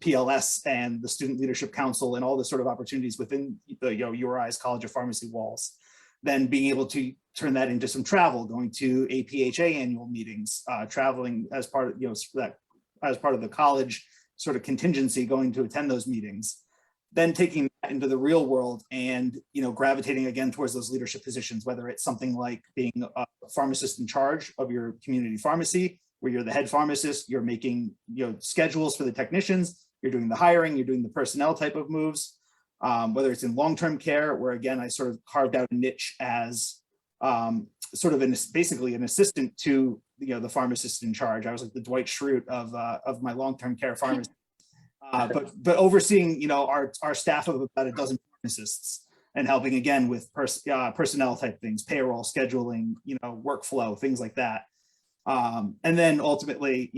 PLS and the Student Leadership Council and all the sort of opportunities within the URI's College of Pharmacy walls. Then being able to turn that into some travel, going to APHA annual meetings, traveling as part of, as part of the college sort of contingency, going to attend those meetings. Then taking that into the real world and, gravitating again towards those leadership positions, whether it's something like being a pharmacist in charge of your community pharmacy, where you're the head pharmacist, you're making, schedules for the technicians, you're doing the hiring, you're doing the personnel type of moves, whether it's in long-term care, where again, I sort of carved out a niche as sort of basically an assistant to, the pharmacist in charge. I was like the Dwight Schrute of my long-term care pharmacy. But overseeing, our staff of about a dozen pharmacists and helping again with personnel type things, payroll, scheduling, workflow, things like that. And then ultimately,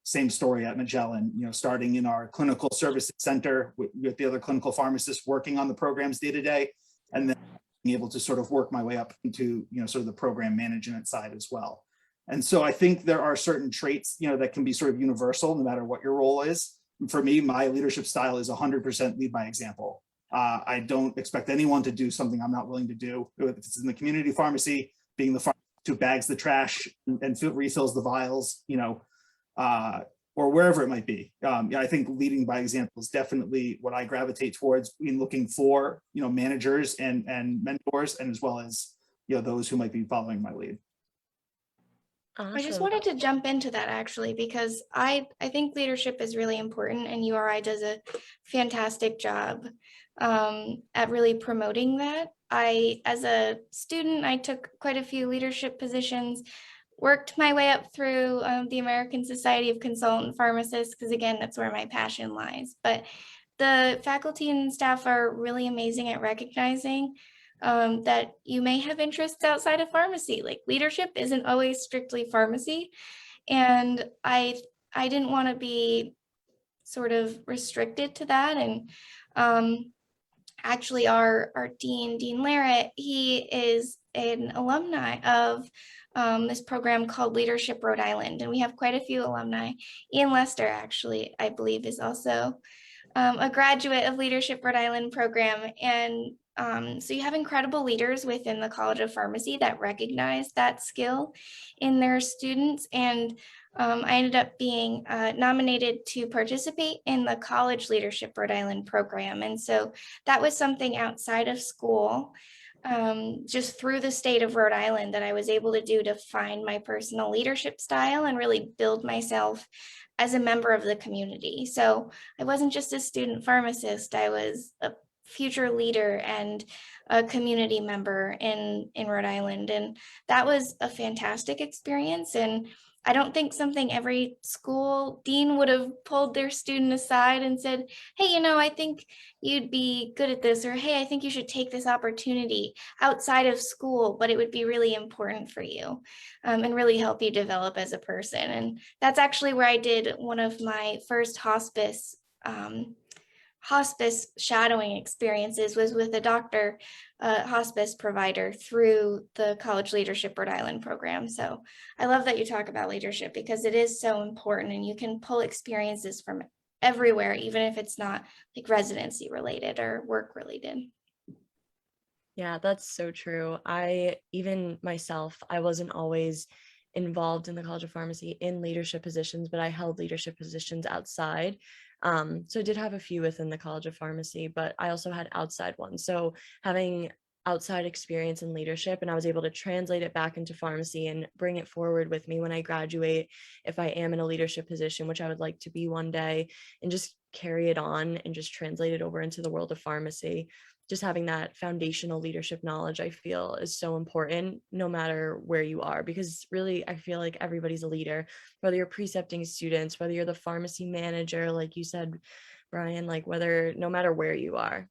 same story at Magellan, starting in our clinical services center with the other clinical pharmacists working on the programs day to day, and then being able to sort of work my way up into, sort of the program management side as well. And so I think there are certain traits, that can be sort of universal no matter what your role is. For me, my leadership style is 100% lead by example. I don't expect anyone to do something I'm not willing to do. If it's in the community pharmacy, being the pharmacist who bags the trash and refills the vials, or wherever it might be. I think leading by example is definitely what I gravitate towards in looking for, managers and mentors, and as well as, those who might be following my lead. I just Awesome. wanted to jump into that actually, because I think leadership is really important, and URI does a fantastic job at really promoting that. As a student, I took quite a few leadership positions, worked my way up through the American Society of Consultant Pharmacists, because again, that's where my passion lies. But the faculty and staff are really amazing at recognizing that you may have interests outside of pharmacy. Like leadership isn't always strictly pharmacy. And I didn't want to be sort of restricted to that. And actually our Dean Larrett, he is an alumni of this program called Leadership Rhode Island. And we have quite a few alumni. Ian Lester, actually, I believe, is also a graduate of Leadership Rhode Island program. And so you have incredible leaders within the College of Pharmacy that recognize that skill in their students. And I ended up being nominated to participate in the College Leadership Rhode Island program. And so that was something outside of school, just through the state of Rhode Island, that I was able to do to find my personal leadership style and really build myself as a member of the community. So I wasn't just a student pharmacist, I was a future leader and a community member in Rhode Island. And that was a fantastic experience. And I don't think something every school dean would have pulled their student aside and said, hey, I think you'd be good at this, or hey, I think you should take this opportunity outside of school, but it would be really important for you and really help you develop as a person. And that's actually where I did one of my first hospice shadowing experiences, was with a doctor, hospice provider, through the College Leadership Rhode Island program. So I love that you talk about leadership, because it is so important, and you can pull experiences from everywhere, even if it's not like residency related or work related. Yeah, that's so true. Even myself, I wasn't always involved in the College of Pharmacy in leadership positions, but I held leadership positions outside. So I did have a few within the College of Pharmacy, but I also had outside ones. So having outside experience in leadership, and I was able to translate it back into pharmacy and bring it forward with me when I graduate, if I am in a leadership position, which I would like to be one day, and just carry it on and just translate it over into the world of pharmacy. Just having that foundational leadership knowledge, I feel, is so important no matter where you are, because really I feel like everybody's a leader, whether you're precepting students, whether you're the pharmacy manager, like you said, Brian, like no matter where you are,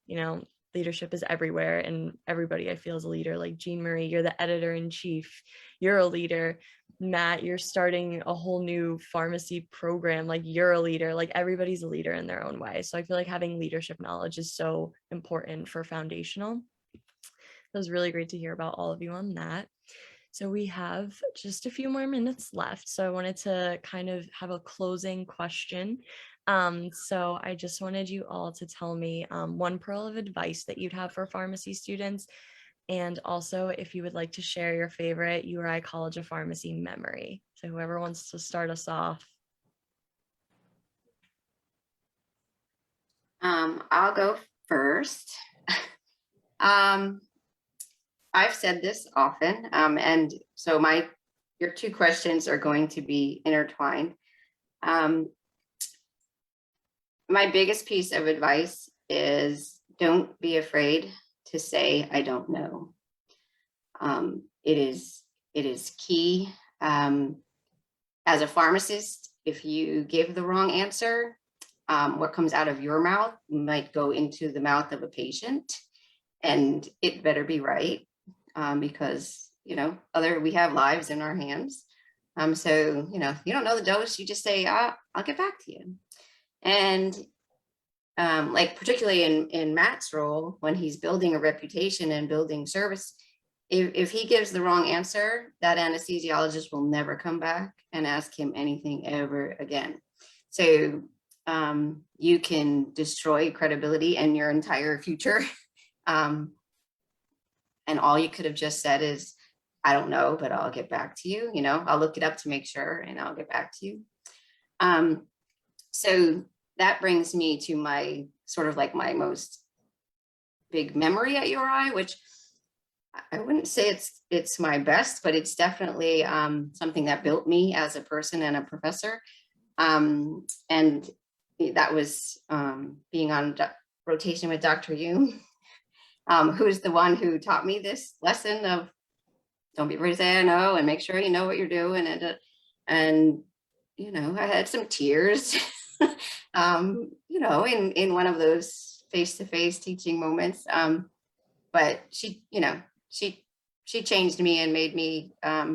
leadership is everywhere, and everybody I feel is a leader. Like Jean Marie, you're the editor-in-chief, you're a leader. Matt, you're starting a whole new pharmacy program, like you're a leader. Like everybody's a leader in their own way. So I feel like having leadership knowledge is so important for foundational. It was really great to hear about all of you on that. So we have just a few more minutes left. So I wanted to kind of have a closing question. So I just wanted you all to tell me one pearl of advice that you'd have for pharmacy students, and also if you would like to share your favorite URI College of Pharmacy memory. So whoever wants to start us off. I'll go first. I've said this often, and so your two questions are going to be intertwined. My biggest piece of advice is don't be afraid to say, I don't know. It is key. As a pharmacist, if you give the wrong answer, what comes out of your mouth might go into the mouth of a patient, and it better be right, because we have lives in our hands. So, if you don't know the dose, you just say, I'll get back to you. And like particularly in Matt's role, when he's building a reputation and building service, if he gives the wrong answer, that anesthesiologist will never come back and ask him anything ever again. So you can destroy credibility and your entire future. And all you could have just said is, I don't know, but I'll get back to you. I'll look it up to make sure and I'll get back to you. So that brings me to my sort of like my most big memory at URI, which I wouldn't say it's my best, but it's definitely something that built me as a person and a professor. And that was being on rotation with Dr. Hume, who's the one who taught me this lesson of don't be afraid to say I know and make sure you know what you're doing. And I had some tears, in one of those face-to-face teaching moments. But she changed me and made me, a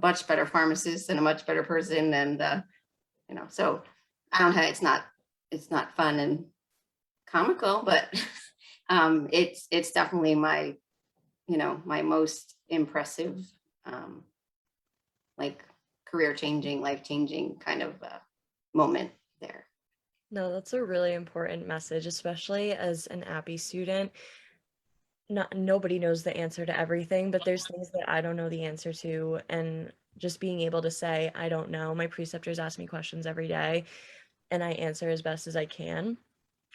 much better pharmacist and a much better person. And, so I don't have, it's not fun and comical, but it's definitely my most impressive, like career-changing, life-changing kind of moment there. No, that's a really important message, especially as an APPE student. Nobody knows the answer to everything, but there's things that I don't know the answer to, and just being able to say, I don't know. My preceptors ask me questions every day, and I answer as best as I can,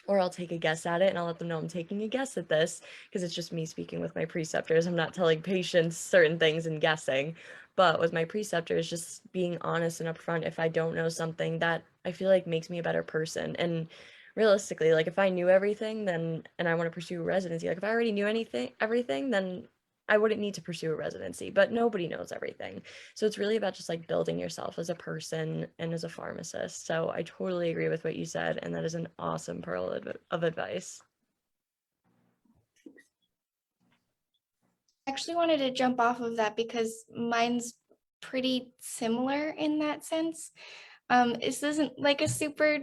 or I'll take a guess at it, and I'll let them know I'm taking a guess at this, because it's just me speaking with my preceptors. I'm not telling patients certain things and guessing, but with my preceptors, just being honest and upfront. If I don't know something, that I feel like makes me a better person. And realistically, like if I knew everything, then, and I want to pursue residency, like if I already knew everything, then I wouldn't need to pursue a residency, but nobody knows everything. So it's really about just like building yourself as a person and as a pharmacist. So I totally agree with what you said. And that is an awesome pearl of advice. I actually wanted to jump off of that because mine's pretty similar in that sense. This isn't like a super,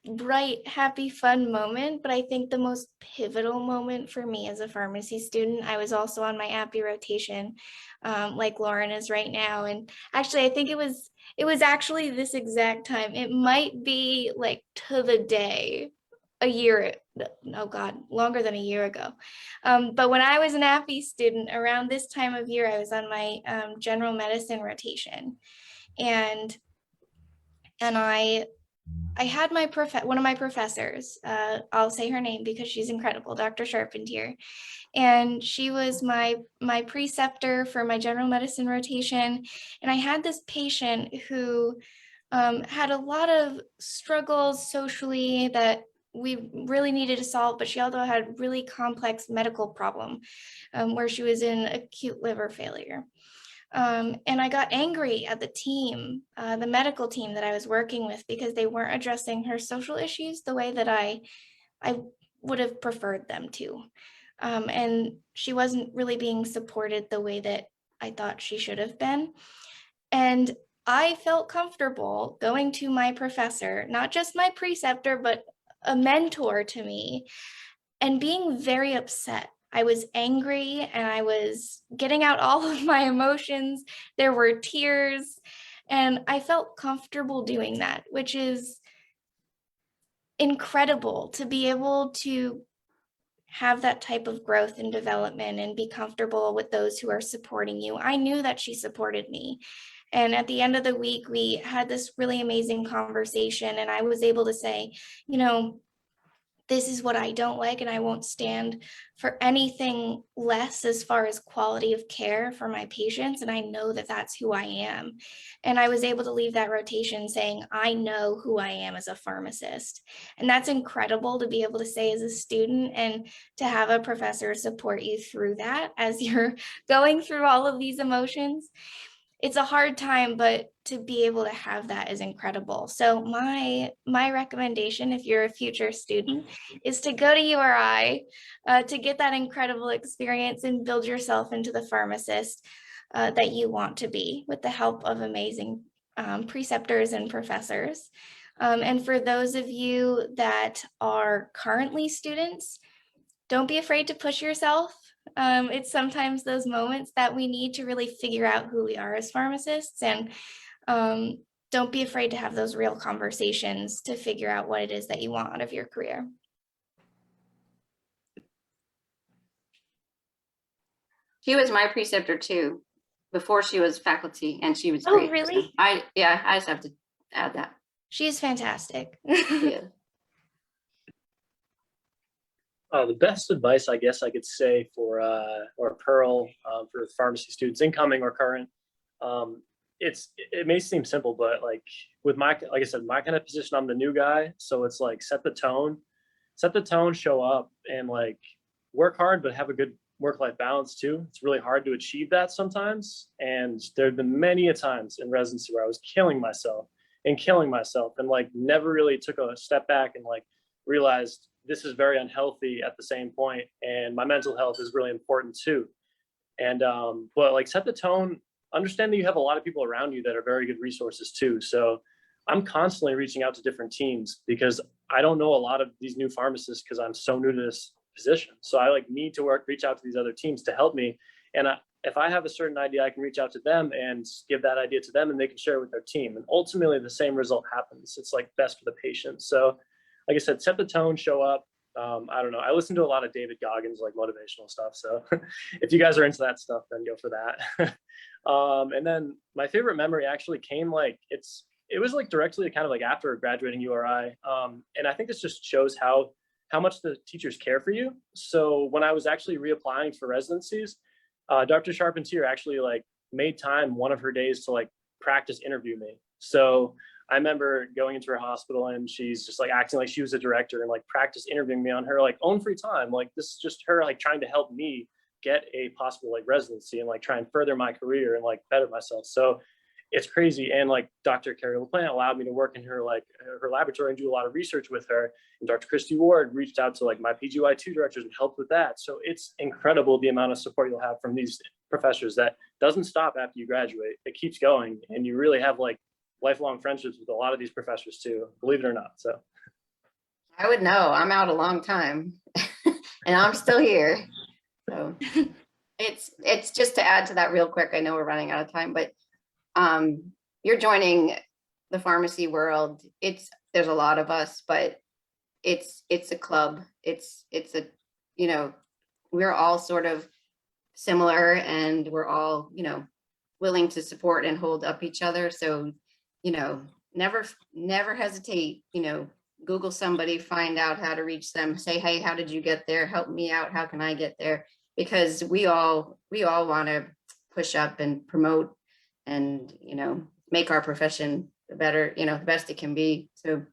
bright, happy, fun moment, but I think the most pivotal moment for me as a pharmacy student, I was also on my APPE rotation, like Lauren is right now. And actually, I think it was actually this exact time. It might be like to the day, a year, oh God, longer than a year ago. But when I was an APPE student, around this time of year, I was on my general medicine rotation. And I had one of my professors, I'll say her name because she's incredible, Dr. Charpentier. And she was my preceptor for my general medicine rotation. And I had this patient who had a lot of struggles socially that we really needed to solve, but she also had really complex medical problem where she was in acute liver failure. And I got angry at the team, the medical team that I was working with, because they weren't addressing her social issues the way that I would have preferred them to. And she wasn't really being supported the way that I thought she should have been. And I felt comfortable going to my professor, not just my preceptor, but a mentor to me, and being very upset. I was angry and I was getting out all of my emotions. There were tears, and I felt comfortable doing that, which is incredible to be able to have that type of growth and development and be comfortable with those who are supporting you. I knew that she supported me. And at the end of the week, we had this really amazing conversation, and I was able to say, this is what I don't like, and I won't stand for anything less as far as quality of care for my patients. And I know that that's who I am. And I was able to leave that rotation saying, I know who I am as a pharmacist. And that's incredible to be able to say as a student, and to have a professor support you through that as you're going through all of these emotions. It's a hard time, but to be able to have that is incredible. So my recommendation, if you're a future student, is to go to URI to get that incredible experience and build yourself into the pharmacist that you want to be with the help of amazing preceptors and professors. And for those of you that are currently students, don't be afraid to push yourself. It's sometimes those moments that we need to really figure out who we are as pharmacists, and don't be afraid to have those real conversations to figure out what it is that you want out of your career. She was my preceptor too, before she was faculty, and she was Oh, great. really? So I just have to add that. She's fantastic. Yeah. The best advice I guess I could say for or Pearl for pharmacy students, incoming or current, it may seem simple, but like with my, like I said, my kind of position, I'm the new guy, so it's like set the tone, show up, and like work hard, but have a good work-life balance too. It's really hard to achieve that sometimes, and there have been many a times in residency where I was killing myself and like never really took a step back and like realized this is very unhealthy at the same point, and my mental health is really important too. And but like set the tone, understand that you have a lot of people around you that are very good resources too. So I'm constantly reaching out to different teams because I don't know a lot of these new pharmacists because I'm so new to this position. So I like need to reach out to these other teams to help me. And if I have a certain idea, I can reach out to them and give that idea to them, and they can share it with their team. And ultimately the same result happens. It's like best for the patient. So like I said, set the tone, show up. I don't know. I listen to a lot of David Goggins, like motivational stuff. So if you guys are into that stuff, then go for that. And then my favorite memory actually came like, it was like directly kind of like after graduating URI. And I think this just shows how much the teachers care for you. So when I was actually reapplying for residencies, Dr. Charpentier actually like made time one of her days to like practice interview me. So I remember going into her hospital and she's just like acting like she was a director and like practice interviewing me on her like own free time. Like this is just her like trying to help me get a possible like residency and like try and further my career and like better myself. So it's crazy. And like Dr. Carrie LaPlante allowed me to work in her like her laboratory and do a lot of research with her. And Dr. Christy Ward reached out to like my PGY2 directors and helped with that. So it's incredible the amount of support you'll have from these professors that doesn't stop after you graduate. It keeps going, and you really have like lifelong friendships with a lot of these professors too, believe it or not. So I would know. I'm out a long time and I'm still here. So it's just to add to that real quick. I know we're running out of time, but you're joining the pharmacy world. There's a lot of us, but it's a club. It's a, you know, we're all sort of similar, and we're all, you know, willing to support and hold up each other. So, you know, never hesitate, you know, Google somebody, find out how to reach them, say, hey, how did you get there? Help me out. How can I get there? Because we all want to push up and promote and, you know, make our profession the better, you know, the best it can be. So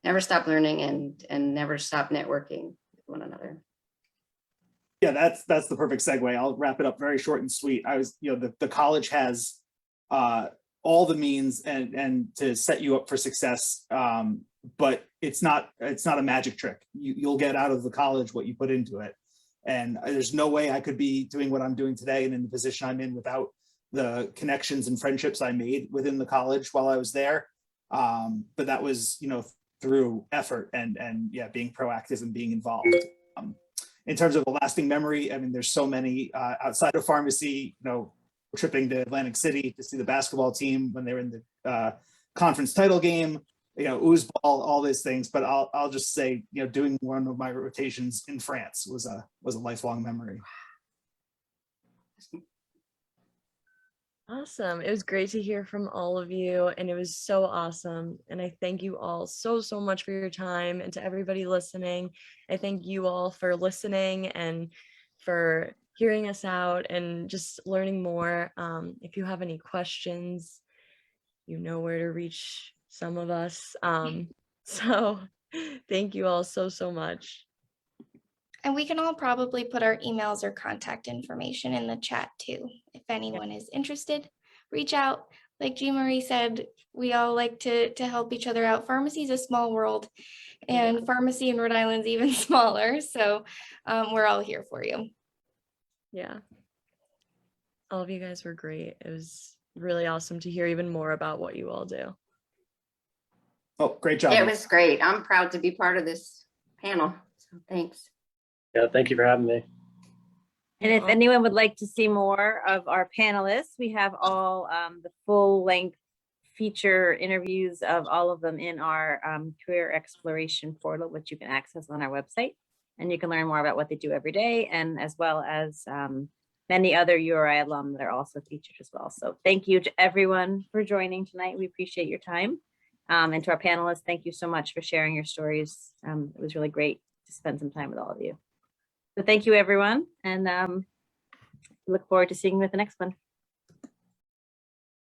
never stop learning and never stop networking with one another. Yeah, that's the perfect segue. I'll wrap it up very short and sweet. You know, the college has all the means and to set you up for success, but it's not a magic trick. You'll get out of the college what you put into it, and there's no way I could be doing what I'm doing today and in the position I'm in without the connections and friendships I made within the college while I was there. But that was, you know, through effort and yeah, being proactive and being involved. In terms of a lasting memory, I mean, there's so many outside of pharmacy, you know, tripping to Atlantic City to see the basketball team when they were in the conference title game, you know, oozeball, all these things. But I'll just say, you know, doing one of my rotations in France was a lifelong memory. Awesome. It was great to hear from all of you, and it was so awesome. And I thank you all so much for your time, and to everybody listening, I thank you all for listening and for hearing us out and just learning more. If you have any questions, you know where to reach some of us. So thank you all so much. And we can all probably put our emails or contact information in the chat too. If anyone is interested, reach out. Like Jean Marie said, we all like to help each other out. Pharmacy is a small world, and pharmacy in Rhode Island is even smaller. So we're all here for you. Yeah. All of you guys were great. It was really awesome to hear even more about what you all do. Oh, great job. It was great. I'm proud to be part of this panel. So thanks. Yeah, thank you for having me. And if Aw. anyone would like to see more of our panelists, we have all the full length feature interviews of all of them in our career exploration portal, which you can access on our website. And you can learn more about what they do every day, and as well as many other URI alum that are also featured as well. So thank you to everyone for joining tonight. We appreciate your time. And to our panelists, thank you so much for sharing your stories. It was really great to spend some time with all of you. So thank you, everyone, and look forward to seeing you at the next one.